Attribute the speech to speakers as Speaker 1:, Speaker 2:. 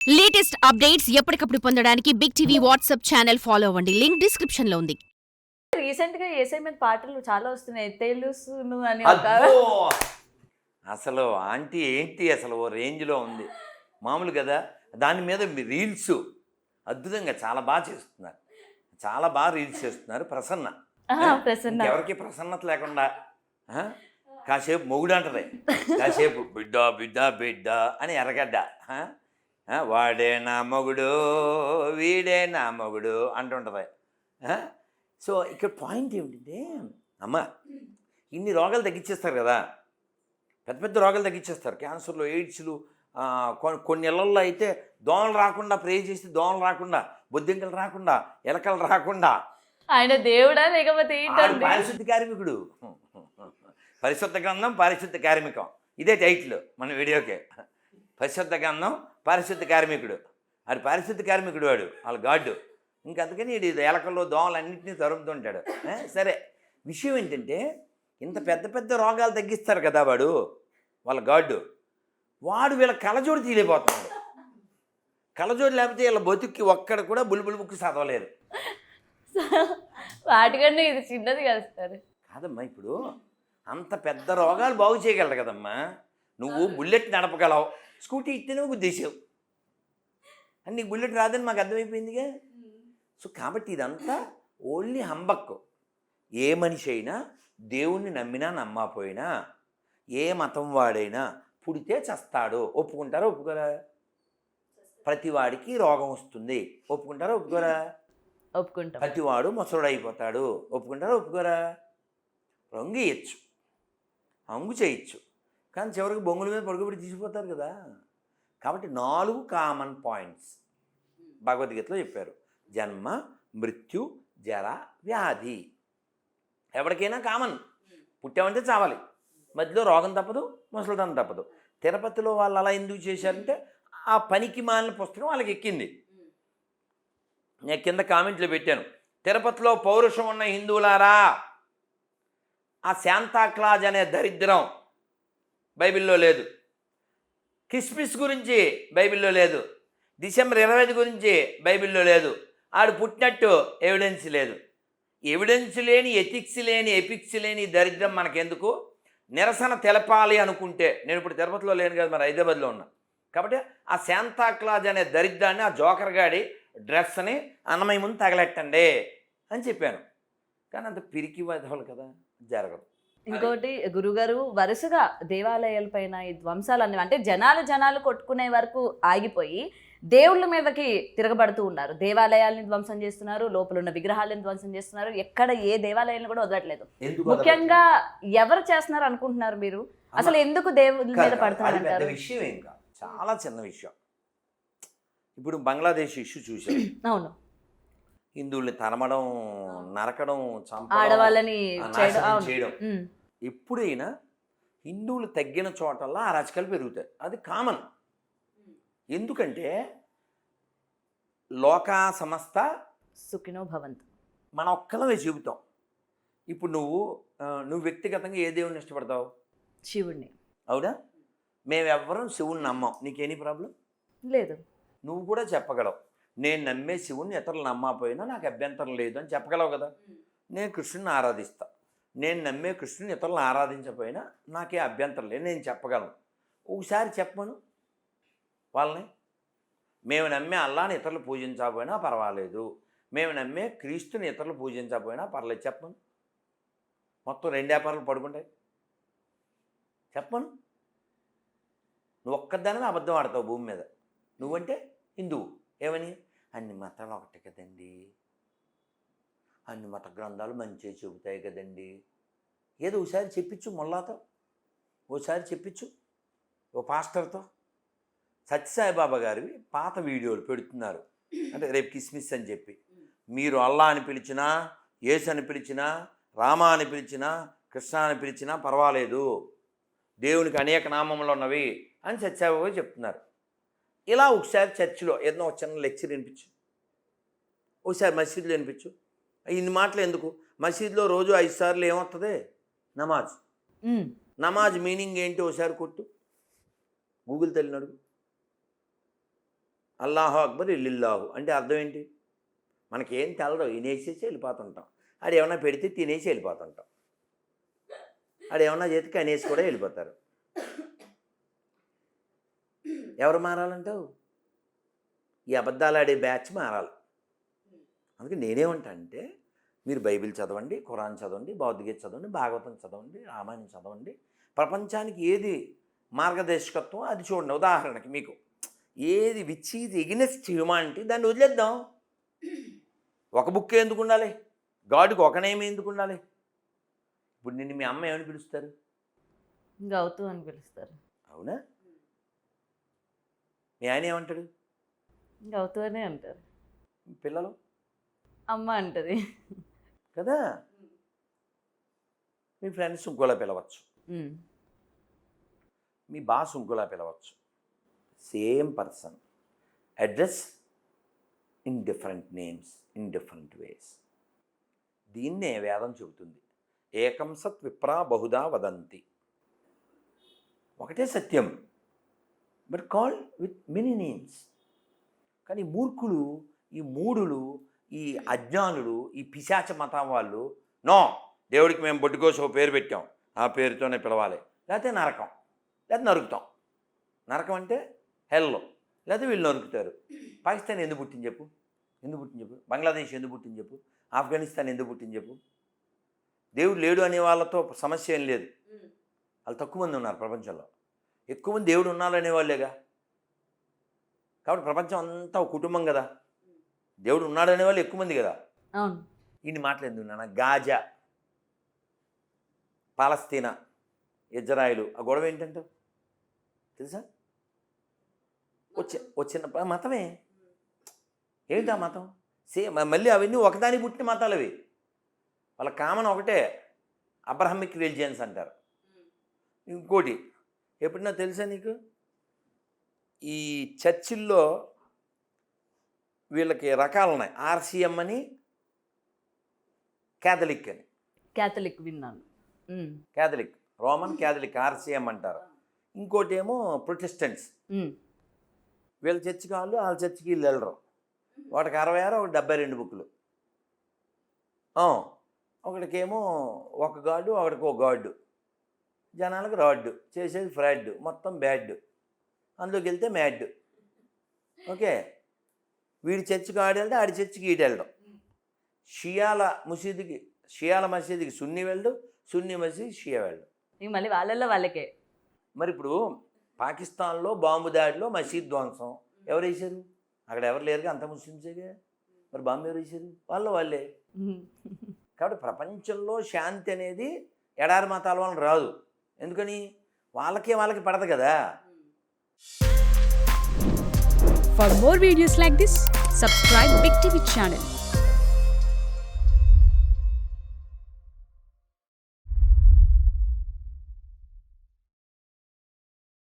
Speaker 1: Latest updates ఎప్పటికప్పుడు పొందడానికి big TV WhatsApp channel follow అవ్వండి. లింక్ డిస్క్రిప్షన్ లో ఉంది.
Speaker 2: రీసెంట్ గా ఏసై మీద పాటలు చాలా వస్తున్నాయి. తెలుసును అని ఒక
Speaker 3: అబ్బో! అసలు ఆంటీ ఏంటి అసలు ఓ రేంజ్‌లో ఉంది. మామూలు కదా! దాని మీద రీల్స్ అద్భుతంగా చాలా చేస్తున్నారు. చాలా రీల్స్ చేస్తున్నారు. ప్రసన్న.
Speaker 2: ప్రసన్న
Speaker 3: ఎవరికి ప్రసన్నత లేకుండా ఆ? కాసేపు మొగుడంటది. కాసేపు బిడ్డ బిడ్డ బిడ్డ అని ఎర్రగడ్డ. వాడే నా మొగుడు వీడే నా మొగుడు అంటుంటుంది. సో ఇక్కడ పాయింట్ ఏమిటంటే అమ్మ ఇన్ని రోగాలు తగ్గించేస్తారు కదా, పెద్ద పెద్ద రోగాలు తగ్గించేస్తారు. క్యాన్సర్లు, ఎయిడ్స్లు, కొన్ని ఇళ్లల్లో అయితే దోమలు రాకుండా ప్రే చేస్తే దోమలు రాకుండా, బొద్దింకలు రాకుండా, ఎలకలు రాకుండా.
Speaker 2: ఆయన దేవుడా లేకపోతే ఏంటండి?
Speaker 3: పారిశుద్ధ కార్మికుడు. పరిశుద్ధ గ్రంథం పారిశుద్ధ కార్మికం, ఇదే టైటిల్ మన వీడియోకే. పరిశుద్ధ గ్రంథం పారిశుద్ధ కార్మికుడు. అది పారిశుద్ధ కార్మికుడు వాడు, వాళ్ళ గాడ్డు. ఇంకందుకని ఇది ఎలకల్లో దోమలు అన్నింటినీ తరుముతుంటాడు. సరే, విషయం ఏంటంటే ఇంత పెద్ద పెద్ద రోగాలు తగ్గిస్తారు కదా వాడు, వాళ్ళ గాడ్డు. వాడు వీళ్ళ కళ్ళజోడు తీయలేకపోతున్నాడు. కళ్ళజోడు లేకపోతే వీళ్ళ బతుక్కి ఒక్కడ కూడా బుల్బుల్ బుక్ చదవలేరు.
Speaker 2: వాటికన్నా ఇది చిన్నది కదా సార్.
Speaker 3: కాదమ్మా, ఇప్పుడు అంత పెద్ద రోగాలు బాగు చేయగలరు కదమ్మా. నువ్వు బుల్లెట్ నడపగలవు, స్కూటీ ఇస్తేనే గుద్దేసావు అని. నీకు బుల్లెట్ రాదని మాకు అర్థమైపోయిందిగా. సో కాబట్టి ఇదంతా ఓన్లీ హంబక్కు. ఏ మనిషి అయినా దేవుణ్ణి నమ్మినా నమ్మకపోయినా, ఏ మతం వాడైనా పుడితే చస్తాడు. ఒప్పుకుంటారా ఒప్పుకోరా? ప్రతివాడికి రోగం వస్తుంది. ఒప్పుకుంటారా ఒప్పుకోరా?
Speaker 2: ఒప్పుకుంటాం.
Speaker 3: ప్రతివాడు ముసలుడు అయిపోతాడు. ఒప్పుకుంటారా ఒప్పుకోరా? రంగు ఇయ్యచ్చు, అంగు చేయొచ్చు, కానీ చివరికి బొంగుల మీద పడుకోబెట్టి తీసిపోతారు కదా. కాబట్టి 4 కామన్ పాయింట్స్ భగవద్గీతలో చెప్పారు. జన్మ, మృత్యు, జర, వ్యాధి. ఎవరికైనా కామన్. పుట్టామంటే చావాలి, మధ్యలో రోగం తప్పదు, ముసలితనం తప్పదు. తిరుపతిలో వాళ్ళు అలా ఎందుకు చేశారంటే ఆ పనికి మాలిన పుస్తకం వాళ్ళకి ఎక్కింది. నేను కింద కామెంట్లో పెట్టాను, తిరుపతిలో పౌరుషం ఉన్న హిందువులారా, ఆ శాంతాక్లాజ్ అనే దరిద్రం బైబిల్లో లేదు. క్రిస్మస్ గురించి బైబిల్లో లేదు. డిసెంబర్ 25 గురించి బైబిల్లో లేదు. ఆడు పుట్టినట్టు ఎవిడెన్స్ లేదు. ఎవిడెన్స్ లేని, ఎథిక్స్ లేని, ఎపిక్స్ లేని దరిద్రం మనకెందుకు? నిరసన తెలపాలి అనుకుంటే, నేను ఇప్పుడు తిరుపతిలో లేను కదా, మరి హైదరాబాద్లో ఉన్నా. కాబట్టి ఆ శాంతాక్లాజ్ అనే దరిద్రాన్ని, ఆ జోకర్ గాడి డ్రెస్ని అన్నమయ్య ముందు తగలెట్టండి అని చెప్పాను. కానీ అంత పిరికి వదవాలి కదా, జరగదు.
Speaker 2: ఇంకోటి గురుగారు, వరుసగా దేవాలయాలపైన ఈ ధ్వంసాలన్నీ అంటే జనాలు కొట్టుకునే వరకు ఆగిపోయి దేవుళ్ళ మీదకి తిరగబడుతూ ఉన్నారు. దేవాలయాల్ని ధ్వంసం చేస్తున్నారు, లోపల ఉన్న విగ్రహాలను ధ్వంసం చేస్తున్నారు. ఎక్కడ ఏ దేవాలయాలను కూడా వదలట్లేదు. ముఖ్యంగా ఎవరు చేస్తున్నారు అనుకుంటున్నారు మీరు? అసలు ఎందుకు దేవుళ్ళ మీద పడుతున్నారు?
Speaker 3: విషయం ఏం కాదు, చాలా చిన్న విషయం. ఇప్పుడు బంగ్లాదేశ్ ఇష్యూ చూసాం.
Speaker 2: అవును,
Speaker 3: హిందువుల్ని తరమడం, నరకడం, చంపడం,
Speaker 2: ఆడవాళ్ళని
Speaker 3: చేయడం. ఎప్పుడైనా హిందువులు తగ్గిన చోటల్లా అరాచకాలు పెరుగుతాయి. అది కామన్. ఎందుకంటే లోకా సమస్త
Speaker 2: సుఖినో భవంతు
Speaker 3: మన ఒక్కలమే చెబుతాం. ఇప్పుడు నువ్వు వ్యక్తిగతంగా ఏ దేవుడిని ఇష్టపడతావు?
Speaker 2: శివుణ్ణి.
Speaker 3: అవునా? మేమెవ్వరం శివుణ్ణి నమ్మం. నీకేనీ ప్రాబ్లం
Speaker 2: లేదు.
Speaker 3: నువ్వు కూడా చెప్పగలవు, నేను నమ్మే శివుణ్ణి ఇతరులు నమ్మకపోయినా నాకు అభ్యంతరం లేదు అని చెప్పగలవు కదా. నేను కృష్ణుని ఆరాధిస్తా, నేను నమ్మే కృష్ణుని ఇతరులను ఆరాధించకపోయినా నాకే అభ్యంతరం లేదు, నేను చెప్పగలను. ఒకసారి చెప్పను వాళ్ళని. మేము నమ్మే అల్లాని ఇతరులు పూజించకపోయినా పర్వాలేదు, మేము నమ్మే క్రీస్తుని ఇతరులు పూజించకపోయినా పర్లేదు, చెప్పను. మొత్తం 2 వ్యాపారాలు పడుకుంటాయి. చెప్పను. నువ్వు ఒక్కదానివే అబద్ధం ఆడతావు భూమి మీద. నువ్వంటే హిందువు. ఏమని? అన్ని మతాలు ఒకటే కదండి, అన్ని మత గ్రంథాలు మంచిగా చెబుతాయి కదండి. ఏదో ఒకసారి చెప్పించు మొల్లాతో, ఓసారి చెప్పించు ఓ పాస్టర్తో. సత్యసాయిబాబా గారివి పాత వీడియోలు పెడుతున్నారు. అంటే రేపు క్రిస్మస్ అని చెప్పి, మీరు అల్లా అని పిలిచినా, యేసు అని పిలిచినా, రామ అని పిలిచినా, కృష్ణ అని పిలిచినా పర్వాలేదు, దేవునికి అనేక నామములు ఉన్నవి అని సత్యసాయిబాబా చెప్తున్నారు. ఇలా ఒకసారి చర్చిలో ఏదైనా ఒక చిన్న లెక్చర్ వినిపించు, ఒకసారి మసీదులో వినిపించు. ఇన్ని మాటలు ఎందుకు? మసీదులో రోజు 5 సార్లు ఏమవుతుంది? నమాజ్. నమాజ్ మీనింగ్ ఏంటి ఒకసారి కొట్టు, గూగుల్ తల్లిని అడుగు. అల్లాహు అక్బర్ ఇల్లిల్లాహు అంటే అర్థం ఏంటి? మనకేం తెలదు, వినేసేసి వెళ్ళిపోతుంటాం. ఆడు ఏమన్నా పెడితే తినేసి వెళ్ళిపోతుంటాం. ఆడు ఏమన్నా చేతికి అనేసి కూడా వెళ్ళిపోతారు. ఎవరు మారాలంటావు? ఈ అబద్ధాలు ఆడే బ్యాచ్ మారాలి. అందుకే నేనేమంటా అంటే, మీరు బైబిల్ చదవండి, ఖురాన్ చదవండి, భగవద్గీత చదవండి, భాగవతం చదవండి, రామాయణం చదవండి. ప్రపంచానికి ఏది మార్గదర్శకత్వం అది చూడండి. ఉదాహరణకి మీకు ఏది విచ్ ఈజ్ ఎగెనెస్ట్ హ్యూమానిటీ దాన్ని వదిలేద్దాం. ఒక బుక్ ఎందుకు ఉండాలి? గాడ్కి ఒక నేమ్ ఎందుకు ఉండాలి? ఇప్పుడు నిన్ను మీ అమ్మ ఏమని పిలుస్తారు?
Speaker 2: గౌతు అని పిలుస్తారు.
Speaker 3: అవునా? మీ ఆయన ఏమంటాడు?
Speaker 2: గౌతు అనే అంటారు.
Speaker 3: పిల్లలు
Speaker 2: అమ్మ అంటది
Speaker 3: కదా. మీ ఫ్రెండ్స్ ఇంకోలా పిలవచ్చు, మీ బాస్ ఇంకోలా పిలవచ్చు. Same person, addressed in different names, in different ways. దీన్నే వేదం చెబుతుంది. ఏకం సత్ విప్రా బహుదా వదంతి. ఒకటే సత్యం, but called with many names. కానీ మూర్ఖులు, ఈ మూఢులు, ఈ అజ్ఞానులు, ఈ పిశాచ మతం వాళ్ళు, నో దేవుడికి మేము బొడ్డుకోసం పేరు పెట్టాం, ఆ పేరుతోనే పిలవాలి. లేకపోతే నరకం, లేకపోతే నరుకుతాం. నరకం అంటే హెల్లో, లేకపోతే వీళ్ళు నరుకుతారు. పాకిస్తాన్ ఎందుకు పుట్టింది చెప్పు? ఎందుకు పుట్టింది చెప్పు? బంగ్లాదేశ్ ఎందుకు పుట్టింది చెప్పు? ఆఫ్ఘనిస్తాన్ ఎందుకు పుట్టింది చెప్పు? దేవుడు లేడు అనే వాళ్ళతో సమస్య ఏం లేదు. వాళ్ళు తక్కువ మంది ఉన్నారు ప్రపంచంలో. ఎక్కువ మంది దేవుడు ఉన్నారనే వాళ్ళేగా. కాబట్టి ప్రపంచం అంతా ఒక కుటుంబం కదా. దేవుడు ఉన్నాడనే వాళ్ళు ఎక్కువ మంది కదా.
Speaker 2: అవును.
Speaker 3: ఇన్ని మాటలు ఎందుకు నాన్న? గాజా, పాలస్తీనా, ఇజ్రాయిలు, ఆ గొడవ ఏంటంటే తెలుసా? వచ్చిన మతమే. ఏంటి ఆ మతం? మళ్ళీ అవన్నీ ఒకదానికి పుట్టిన మతాలు అవి. వాళ్ళ కామన్ ఒకటే, అబ్రహమిక్ రిలిజియన్స్ అంటారు. ఇంకోటి ఎప్పుడన్నా తెలుసా నీకు? ఈ చర్చిల్లో వీళ్ళకి రకాలు ఉన్నాయి. ఆర్సిఎం అని, క్యాథలిక్ అని.
Speaker 2: క్యాథలిక్ విన్నాను.
Speaker 3: క్యాథలిక్, రోమన్ క్యాథలిక్, ఆర్సిఎం అంటారు. ఇంకోటి ఏమో ప్రొటెస్టెంట్స్. వీళ్ళ చర్చికి వాళ్ళు, వాళ్ళ చర్చికి వీళ్ళు వెళ్ళరు. ఒకటికి 66, ఒకటి 72 బుక్లు. ఒకటికేమో ఒక గాడు, ఒకటికి ఒక గాడు. జనాలకు రాడ్డు, చేసేది ఫ్రాడ్, మొత్తం బ్యాడ్. అందులోకి వెళ్తే మ్యాడ్. ఓకే, వీడి చర్చికి ఆడి వెళ్తే ఆడి చర్చికి ఈడు వెళ్ళడం. షియాల మసీదుకి సున్నీ వెళ్ళడు, సున్నీ మసీదు షియా వెళ్ళడు.
Speaker 2: ఇక మళ్ళీ వాళ్ళల్లో వాళ్ళకే.
Speaker 3: మరి ఇప్పుడు పాకిస్తాన్లో బాంబు దాడిలో మసీద్ ధ్వంసం ఎవరు వేశారు? అక్కడ ఎవరు లేరుగా, అంత ముస్లిమ్సేగా. మరి బాంబు ఎవరు వేశారు? వాళ్ళే. కాబట్టి ప్రపంచంలో శాంతి అనేది ఎడారి మతాల వలన రాదు. ఎందుకని? వాళ్ళకి పడదు కదా.
Speaker 4: For more videos like this, subscribe Big TV channel.